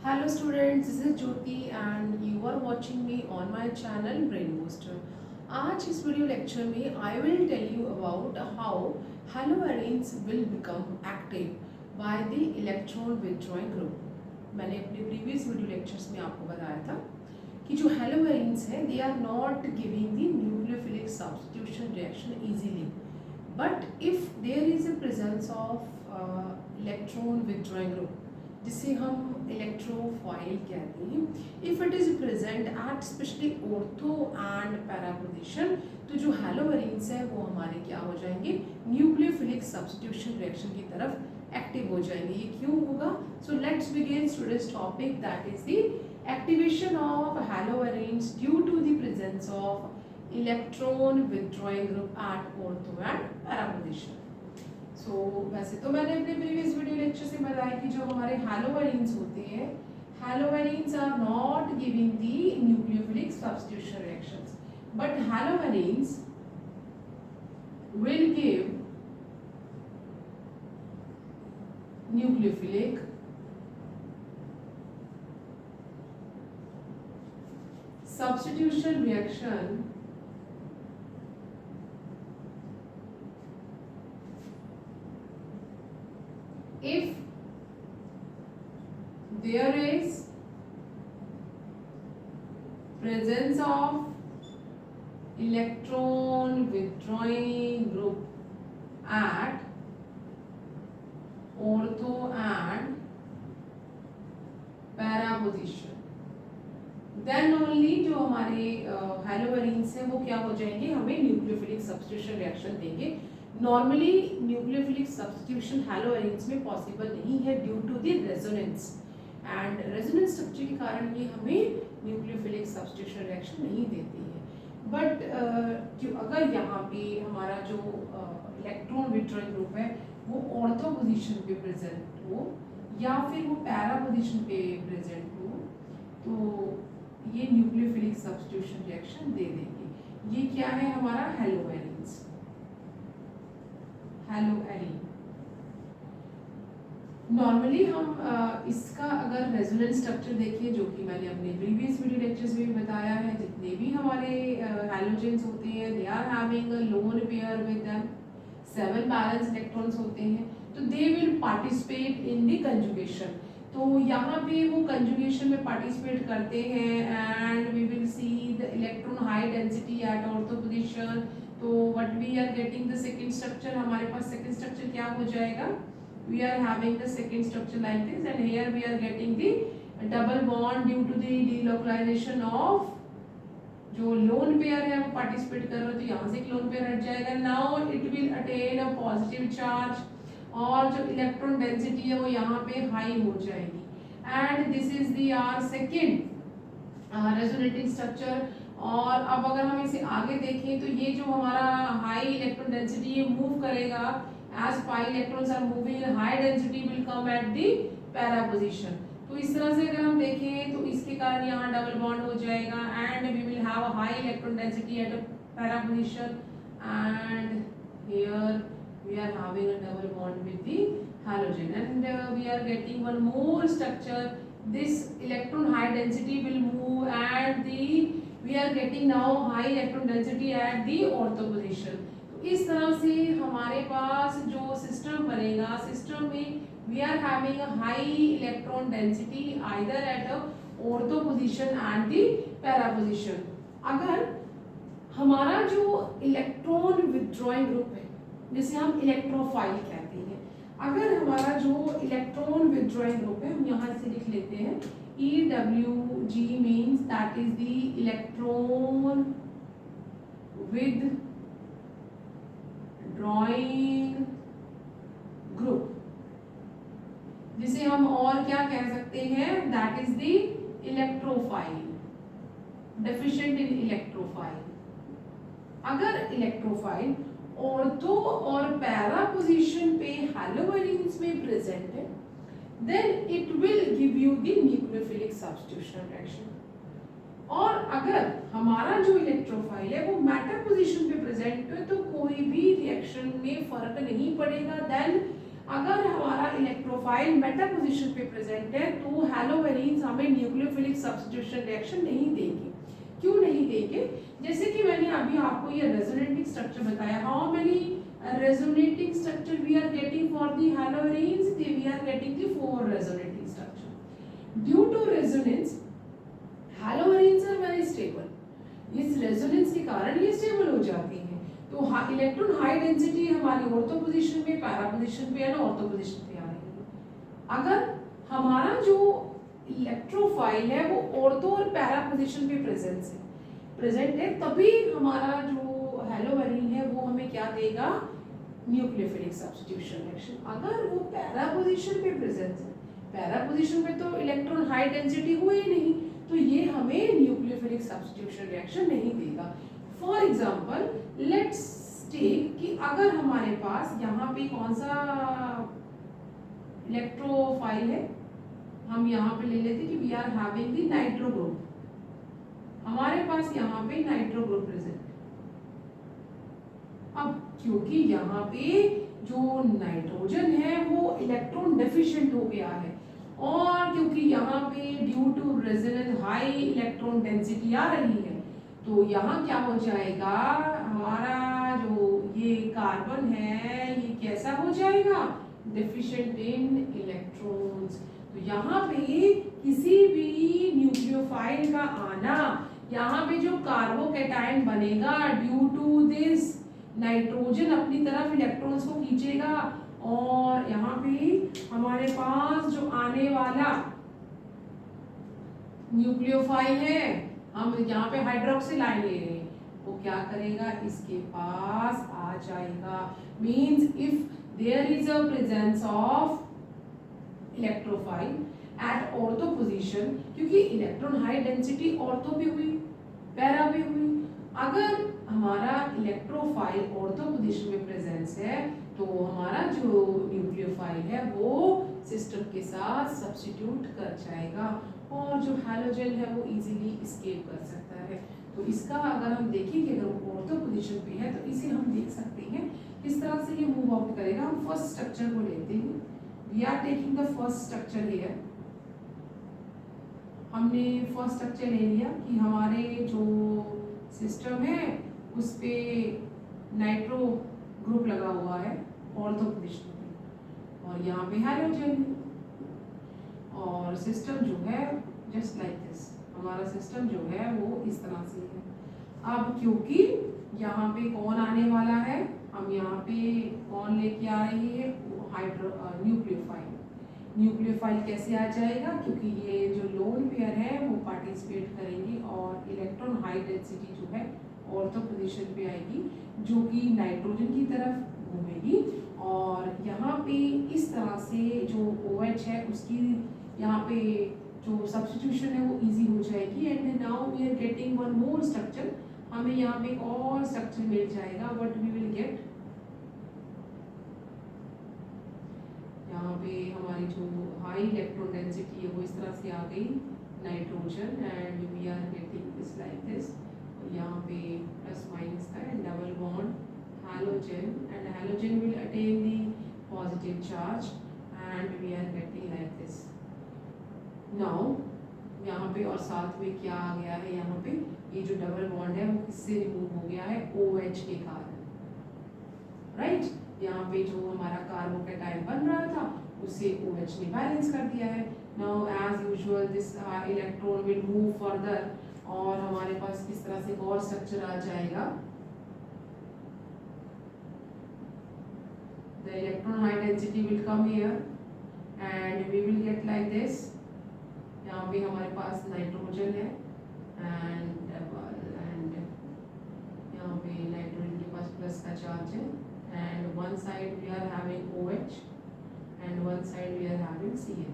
Hello students, this is Jyoti and you are watching me on my channel Brain Booster. आज इस video lecture में I will tell you about how haloarenes will become active by the electron withdrawing group. मैंने अपने previous video lectures में आपको बताया था कि जो haloarenes हैं they are not giving the nucleophilic substitution reaction easily, but if there is a presence of electron withdrawing group जिसे हम इलेक्ट्रोफाइल कहते हैं, if it is present at specially ortho and para position, तो जो हैलोवेरिन्स है वो हमारे क्या हो जाएंगे, न्यूक्लियोफिलिक सब्स्टिट्यूशन रिएक्शन की तरफ एक्टिव हो जाएंगे। ये क्यों होगा? So let's begin today's topic, that is the activation of haloarenes due to the presence of electron withdrawing group at ortho and para position. वैसे तो मैंने अपने प्रीवियस वीडियो लेक्चर से बताया कि जो हमारे हैलोवेरिन्स होते हैं, haloarenes are not giving the nucleophilic substitution reactions, but haloarenes will give nucleophilic substitution reaction if there is presence of electron withdrawing group at ortho and para position, then only जो हमारे हैलोवेरिन्स हैं वो क्या हो जाएंगे, हमें न्यूक्लियोफिलिक सब्स्टिट्यूशन रिएक्शन देंगे। Normally nucleophilic substitution haloarenes में पॉसिबल नहीं है due to the resonance, and resonance structure के कारण ये हमें न्यूक्लियोफिलिक सब्स्टिट्यूशन रिएक्शन नहीं देती है। बट अगर यहाँ पे हमारा जो इलेक्ट्रॉन विथड्रॉइंग ग्रुप है वो ऑर्थो पोजीशन पे प्रेजेंट हो या फिर वो पैरा पोजीशन पे प्रेजेंट हो, तो ये न्यूक्लियोफिलिक सब्स्टिट्यूशन रिएक्शन दे देंगे। ये क्या है हमारा हैलोवेरिन्स, हैलोएरीन। नॉर्मली हम इसका अगर रेजोनेंस स्ट्रक्चर देखें, जो कि मैंने अपने प्रीवियस वीडियो लेक्चर्स में भी बताया है, जितने भी हमारे हैलोजेंस होते हैं they are having a lone pair with them, 7 valence electrons होते हैं, तो they will participate in the conjugation. तो यहाँ पे वो कंजुगेशन में पार्टिसिपेट करते हैं and we will see the electron high density at ortho position. तो what we are getting the second structure, हमारे पास सेकंड स्ट्रक्चर क्या हो जाएगा, we are having the second structure like this and here we are getting the double bond due to the delocalisation of, जो lone pair है वो participate कर रहे हो तो यहाँ से एक लोन पेयर हट जाएगा। Now it will attain a positive charge और जो इलेक्ट्रॉन डेंसिटी है वो यहाँ पे हाई हो जाएगी, and this is the our second resonating structure. और अब अगर हम इसे आगे देखें तो ये जो हमारा हाई इलेक्ट्रॉन डेंसिटी ये मूव करेगा as pi electrons are moving, high density will come at the para position. तो इस तरह से अगर हम देखें तो इसके कारण यहाँ डबल बॉन्ड हो जाएगा and we will have a high electron density at a para position, and here we are having a double bond with the halogen, and we are getting one more structure. This electron high density will move and we are getting now high electron density at the ortho position. तो इस तरह से हमारे पास जो system बनेगा, system में we are having a high electron density either at a ortho position and the para position. अगर हमारा जो इलेक्ट्रॉन विथड्रॉइंग ग्रुप है जिसे हम इलेक्ट्रोफाइल कहते हैं, अगर हमारा जो इलेक्ट्रॉन विथड्रॉइंग ग्रुप है, हम यहाँ से लिख लेते हैं EWG means that is the electron withdrawing group, जिसे हम और क्या कह सकते हैं, that is the electrophile, deficient in electrophile। अगर इलेक्ट्रोफाइल ऑर्थो और पैरा पोजीशन पे हैलोवेरिन्स में प्रेजेंट है, then it will give you the nucleophilic substitution reaction. और अगर हमारा जो इलेक्ट्रोफाइल है वो मैटर पोजीशन पे प्रेजेंट है तो कोई भी रिएक्शन में फर्क नहीं पड़ेगा, देन अगर हमारा इलेक्ट्रोफाइल मेटा पोजीशन पे प्रेजेंट है तो हैलोवेरिन्स हमें न्यूक्लियोफिलिक सब्स्टिट्यूशन रिएक्शन नहीं देंगे। क्यों नहीं देंगे? जैसे कि मैंने अभी आपको ये रेजोनेटिंग स्ट्रक्चर बताया, how many resonating structure we are getting for the halogenes, we are getting the 4 resonating structure. Due to resonance halogenes are very stable. इस रेजोनेंस के कारण ये स्टेबल हो जाते हैं। तो इलेक्ट्रॉन हाई डेंसिटी हमारी ऑर्थो पोजीशन पे, पैरा पोजीशन पे या ऑर्थो पोजीशन पे आ रही है। अगर हमारा जो इलेक्ट्रोफाइल है वो ऑर्थो और पैरा पोजीशन पे प्रेजेंट है तभी हमारा जो हैलोवेरिन है वो हमें क्या देगा? Nucleophilic substitution reaction. अगर वो पैरा पोजीशन पे प्रेजेंट है, पैरा पोजीशन में तो इलेक्ट्रॉन हाई डेंसिटी हुई ही नहीं, तो ये हमें न्यूक्लियोफिलिक सब्स्टिट्यूशन रिएक्शन नहीं देगा। फॉर एग्जांपल लेट्स टेक कि अगर हमारे पास यहाँ पे कौन सा इलेक्ट्रोफाइल है, हम यहाँ पे ले लेते कि we are having the nitro group. हमारे पास यहाँ पे नाइट्रो ग्रुप प्रेजेंट। अब क्योंकि यहाँ पे जो नाइट्रोजन है वो इलेक्ट्रॉन डेफिशिएंट हो गया है और क्योंकि यहाँ पे due to resonance high electron density आ रही है, तो यहाँ क्या हो जाएगा? हमारा जो ये कार्बन है ये कैसा हो जाएगा? Deficient in electrons. तो यहाँ पे किसी भी न्यूक्लियोफाइल का आना, यहाँ पे जो कार्बोकैटायन बनेगा ड्यू टू दिस नाइट्रोजन अपनी तरफ इलेक्ट्रॉन्स को खींचेगा और यहाँ पे हमारे पास जो आने वाला न्यूक्लियोफाइल है, हम यहाँ पे हाइड्रोक्सिल आयन ले रहे हैं, वो क्या करेगा? इसके पास आ जाएगा। Means if there is a presence of electrophile at ortho position, क्योंकि इलेक्ट्रॉन हाई डेंसिटी ऑर्थो पे हुई, पैरा पे हुई। अगर हमारा इलेक्ट्रोफाइल ऑर्थो पोजीशन में प्रेजेंस है तो हमारा जो न्यूक्लियोफाइल है वो सिस्टम के साथ सब्स्टिट्यूट कर जाएगा और जो हैलोजन है वो इजीली एस्केप कर सकता है। तो इसका अगर हम देखेंगे, अगर वो ऑर्थो पोजीशन पे है तो इसे हम देख सकते हैं किस तरह से ये मूव आउट करेगा। हम फर्स्ट स्ट्रक्चर को लेते हैं। We are taking the first structure here. हमने फर्स्ट स्ट्रक्चर ले लिया कि हमारे जो सिस्टम है उस पे नाइट्रो ग्रुप लगा हुआ है ऑर्थो पोजीशन पे और यहाँ पे हैलोजन है और सिस्टम जो है जस्ट लाइक दिस, हमारा सिस्टम जो है वो इस तरह से है। अब क्योंकि यहाँ पे कौन आने वाला है, हम यहाँ पे कौन लेके आ रही है? न्यूक्लियोफाइल। न्यूक्लियोफाइल कैसे आ जाएगा? क्योंकि ये जो लोन पेयर है वो पार्टिसिपेट करेंगे और इलेक्ट्रॉन हाई डेंसिटी जो है ऑर्थो पोजीशन पे आएगी जो कि नाइट्रोजन की तरफ घूमेगी और यहाँ पे इस तरह से जो OH है उसकी यहाँ पे जो सब्स्टिट्यूशन है वो इजी हो जाएगी। And now we are getting one more structure. हमें यहाँ पे एक और स्ट्रक्चर मिल जाएगा। What we will get? यहाँ पे हमारी जो हाई इलेक्ट्रॉन डेंसिटी है वो इस तरह से आ गई, nitrogen, and we are getting this like this. यहाँ पे प्लस माइनस का and double bond halogen and halogen will attain the positive charge and we are getting like this. Now यहाँ पे और साथ में क्या आ गया है? यहाँ पे ये जो डबल बॉन्ड है वो किससे रिमूव हो गया है? OH के कारण, राइट। यहाँ पे जो हमारा कार्बोकैटायन बन रहा था उसे OH ने बैलेंस कर दिया है। Now as usual this electron will move further और हमारे पास किस तरह से और स्ट्रक्चर आ जाएगा? The electron high density will come here and we will get like this. यहाँ पे हमारे पास नाइट्रोजन है एंड यहाँ पे नाइट्रोजन के पास प्लस का चार्ज है and one side we are having OH and one side we are having Cl।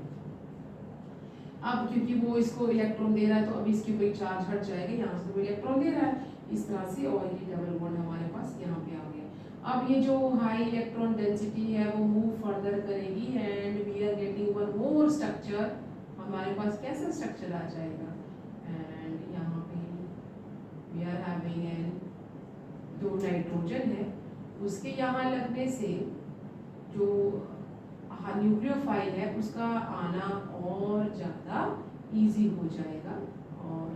अब क्योंकि वो इसको इलेक्ट्रॉन दे रहा है तो अभी इसके ऊपर चार्ज हट जाएगा, यहाँ से वो इलेक्ट्रॉन दे रहा है इस तरह से और ये डबल बॉन्ड हमारे पास यहाँ पे आ गया। अब ये जो हाई इलेक्ट्रॉन डेंसिटी है वो मूव फर्दर करेगी and we are getting one more structure. हमारे पास कैसा स्ट्रक्चर आ जाएगा? एंड यहाँ पे वी आर हैविंग एन जो नाइट्रोजन है उसके यहाँ लगने से जो न्यूक्लियोफाइल है उसका आना और ज़्यादा इजी हो जाएगा। और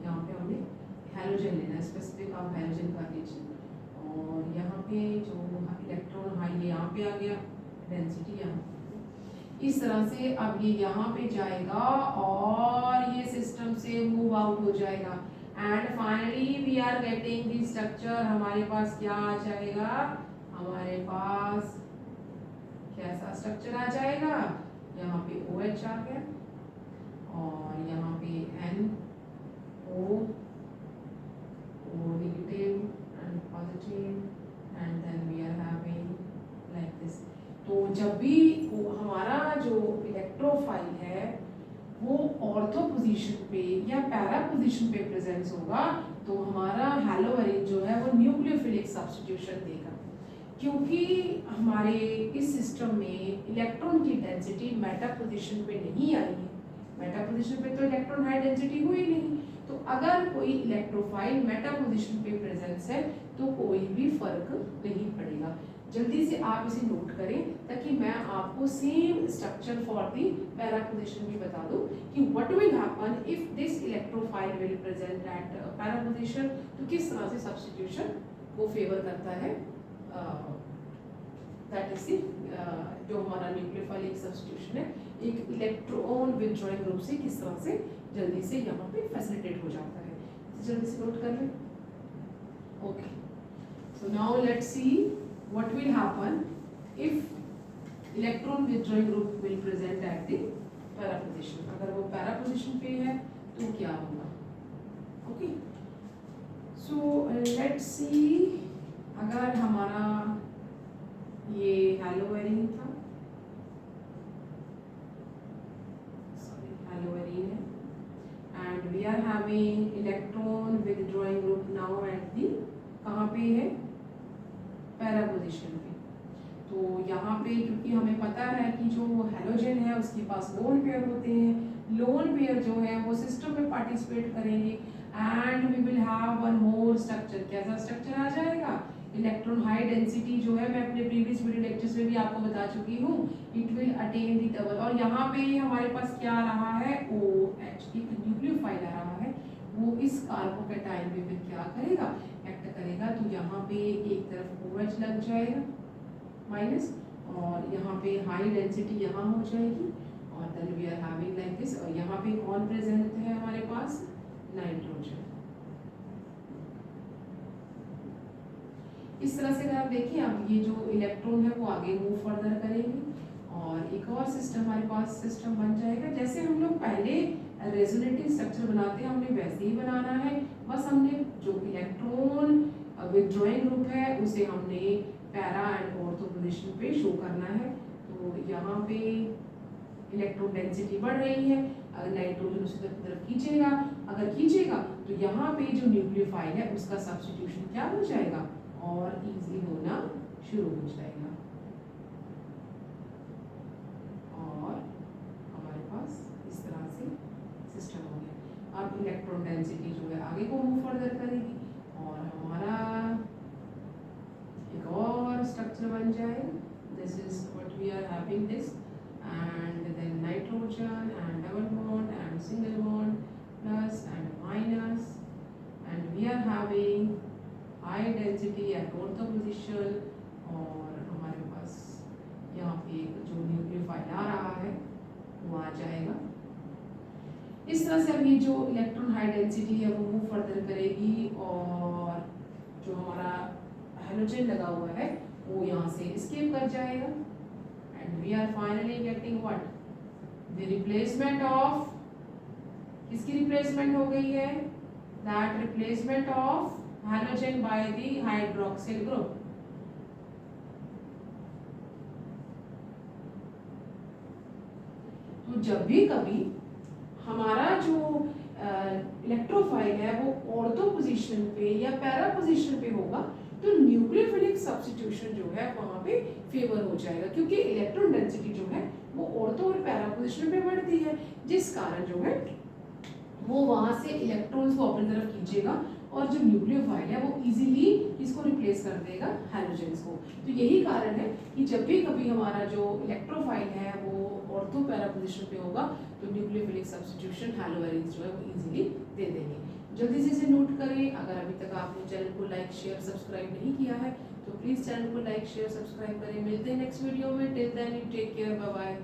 यहाँ पे हमें हैलोजन लेना है, स्पेसिफिक आप हैलोजन कर लीजिए। और यहाँ पे जो इलेक्ट्रॉन हाई ये यहाँ पे आ गया, डेंसिटी यहाँ इस तरह से अब ये यहाँ पे जाएगा और ये सिस्टम से मूव आउट हो जाएगा। And finally we are getting the structure. हमारे पास क्या आ जाएगा, हमारे पास कैसा स्ट्रक्चर आ जाएगा, यहाँ पे OH आ गया और यहाँ पे NO, O negative and positive and then we are having like this. तो जब भी हमारा जो इलेक्ट्रोफाइल है वो ऑर्थो पोजीशन पे या पैरा पोजीशन पे प्रेजेंस होगा तो हमारा हैलोअरीन जो है वो न्यूक्लियोफिलिक सब्स्टिट्यूशन देगा। क्योंकि हमारे इस सिस्टम में इलेक्ट्रॉन की डेंसिटी मेटा पोजीशन पे नहीं आई है, मेटा पोजीशन पे तो इलेक्ट्रॉन हाई डेंसिटी हुई नहीं, तो अगर कोई इलेक्ट्रोफाइल मेटा पोजीशन पे प्रेजेंस है तो कोई भी फर्क नहीं पड़ेगा। जल्दी से आप इसे नोट करें ताकि मैं आपको same structure for the para position भी बता दूं कि what will happen if this electrophile will present at para position, तो किस तरह से सब्स्टिट्यूशन वो फेवर करता है। दैट इज जो हमारा न्यूक्लियोफाइल एक सब्स्टिट्यूशन है एक इलेक्ट्रॉन विथड्रॉइंग ग्रुप से किस तरह से जल्दी से यहाँ पे फैसिलिटेट हो जाता है, तो जल्दी से नोट कर लें। Okay, so now let's see what will happen if electron withdrawing group will present at the para position। अगर वो para position पे है तो क्या होगा। ओके, सो लेट्स सी अगर हमारा ये हैलोअरीन था, सॉरी हैलोअरीन है and we are having electron withdrawing group now at the कहाँ पे है, पैरा पोजीशन पे। तो यहाँ पे क्योंकि हमें पता है कि जो हैलोजन है उसके पास लोन पेयर होते हैं, लोन पेयर जो है वो सिस्टम में पार्टिसिपेट करेंगे and we will have one more structure. कैसा स्ट्रक्चर आ जाएगा, इलेक्ट्रॉन हाई डेंसिटी जो है मैं अपने प्रीवियस वीडियो लेक्चर्स में भी आपको बता चुकी हूँ, it will attain the double. और यहाँ पे हमारे पास क्या आ रहा है, OH एक न्यूक्लियोफाइल आ रहा है, वो इस कार्बोकैटायन पे फिर क्या करेगा, एक्ट करेगा। तो यहाँ पे एक तरफ OH लग जाएगा माइनस और यहाँ पे हाई डेंसिटी यहाँ हो जाएगी और then we are having like this. और यहाँ पे कौन प्रेजेंट है हमारे पास, नाइट्रोजन। इस तरह से अगर आप देखिए अब ये जो इलेक्ट्रॉन है वो आगे मूव फर्दर करेंगे और एक और सिस्टम हमारे पास सिस्टम बन जाएगा। जैसे हम लोग पहले रेजोनेटिव स्ट्रक्चर बनाते हैं हमने वैसे ही बनाना है, बस हमने जो इलेक्ट्रॉन विथड्रॉइंग ग्रुप है उसे हमने पैरा एंड ऑर्थो पोजीशन पे शो करना है। तो यहाँ पे इलेक्ट्रॉन डेंसिटी बढ़ रही है, अगर नाइट्रोजन उसी तरफ खींचेगा, अगर खींचेगा तो यहाँ पे जो न्यूक्लियोफाइल है उसका सब्स्टिट्यूशन क्या हो जाएगा और इजी होना शुरू हो जाएगा और हमारे पास इस तरह से सिस्टम हो गया। अब इलेक्ट्रॉन डेंसिटी जो है आगे को मूव फर्दर करेगी और हमारा एक और स्ट्रक्चर बन जाएगा। This is what we are having this and then nitrogen and double bond and single bond plus and minus and we are having high density at ortho position और हमारे पास यहाँ पे जो न्यूक्लियोफाइल आ रहा है वो आ जाएगा। इस तरह से अब ये जो इलेक्ट्रॉन हाई डेंसिटी है वो मूव फर्दर करेगी और जो हमारा हैलोजन लगा हुआ है वो यहाँ से एस्केप कर जाएगा and we are finally getting what, the replacement of, किसकी रिप्लेसमेंट हो गई है, that replacement of halogen by the hydroxyl group। तो जब भी कभी हमारा जो इलेक्ट्रोफाइल है वो ऑर्थो पोजीशन पे या पैरा पोजीशन पे होगा तो न्यूक्लियोफिलिक सब्स्टिट्यूशन जो है वहां पे फेवर हो जाएगा, क्योंकि इलेक्ट्रॉन डेंसिटी जो है वो ऑर्थो और पैरा पोजीशन पे बढ़ती है, जिस कारण जो है वो वहां से इलेक्ट्रॉन्स को अपनी तरफ खींचेगा और जो न्यूक्लियोफाइल है वो इजीली इसको रिप्लेस कर देगा हैलोजेंस को। तो यही कारण है कि जब भी कभी हमारा जो इलेक्ट्रोफाइल है वो ऑर्थो पैरा पोजिशन पे होगा तो न्यूक्लियोफिलिक सब्स्टिट्यूशन हैलोवेरिन्स जो है वो इजीली दे देंगे। जल्दी से इसे नोट करें। अगर अभी तक आपने चैनल को लाइक शेयर सब्सक्राइब नहीं किया है तो प्लीज़ चैनल को लाइक शेयर सब्सक्राइब करें। मिलते हैं नेक्स्ट वीडियो में। Till then you take care, bye bye.